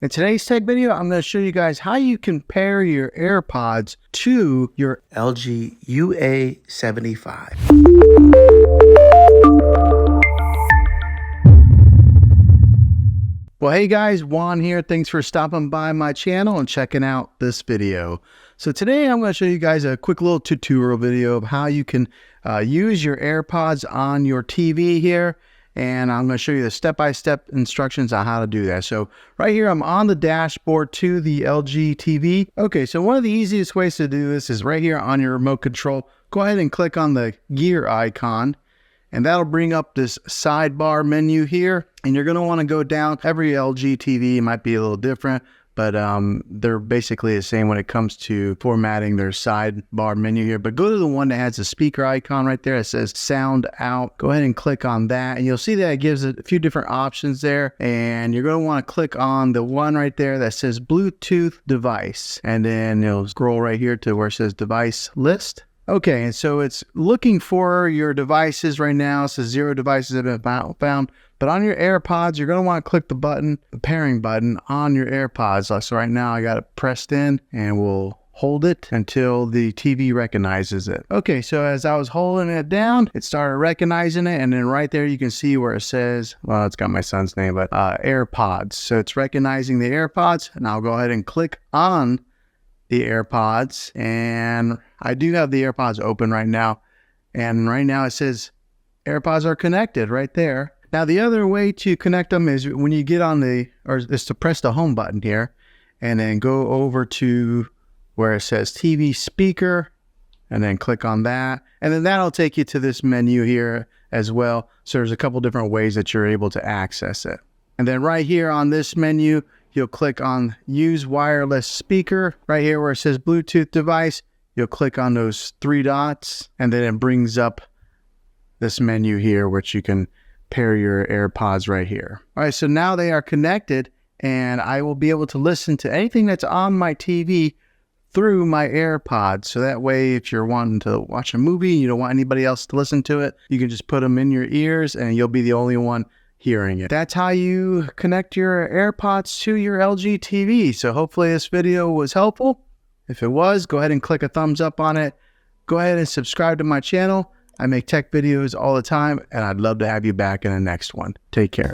In today's tech video, I'm going to show you guys how you can pair your AirPods to your LG UA75. Well, hey guys, Juan here. Thanks for stopping by my channel and checking out this video. So today I'm going to show you guys a quick little tutorial video of how you can use your AirPods on your TV here. And I'm going to show you the step-by-step instructions on how to do that. So right here, I'm on the dashboard to the LG TV. Okay, so one of the easiest ways to do this is right here on your remote control. Go ahead and click on the gear icon, and that'll bring up this sidebar menu here. And you're going to want to go down. Every LG TV might be a little different, but they're basically the same when it comes to formatting their sidebar menu here. But go to the one that has the speaker icon right there. It says sound out. Go ahead and click on that, and you'll see that it gives it a few different options there. And you're going to want to click on the one right there that says Bluetooth device, and then you'll scroll right here to where it says device list. Okay, and so it's looking for your devices right now. It says 0 devices have been found. But on your AirPods, you're going to want to click the button, the pairing button on your AirPods. So right now I got it pressed in, and we'll hold it until the TV recognizes it. Okay, so as I was holding it down, it started recognizing it. And then right there, you can see where it says, well, it's got my son's name, but AirPods. So it's recognizing the AirPods. And I'll go ahead and click on the AirPods. And I do have the AirPods open right now. And right now it says AirPods are connected right there. Now, the other way to connect them is when you get on is to press the home button here and then go over to where it says TV speaker and then click on that. And then that'll take you to this menu here as well. So there's a couple different ways that you're able to access it. And then right here on this menu, you'll click on use wireless speaker right here where it says Bluetooth device. You'll click on those 3 dots, and then it brings up this menu here, which you can pair your AirPods right here. All right, so now they are connected, and I will be able to listen to anything that's on my TV through my AirPods. So that way, if you're wanting to watch a movie, you don't want anybody else to listen to it, you can just put them in your ears, and you'll be the only one hearing it. That's how you connect your AirPods to your LG TV. So hopefully this video was helpful. If it was, go ahead and click a thumbs up on it. Go ahead and subscribe to my channel. I make tech videos all the time, and I'd love to have you back in the next one. Take care.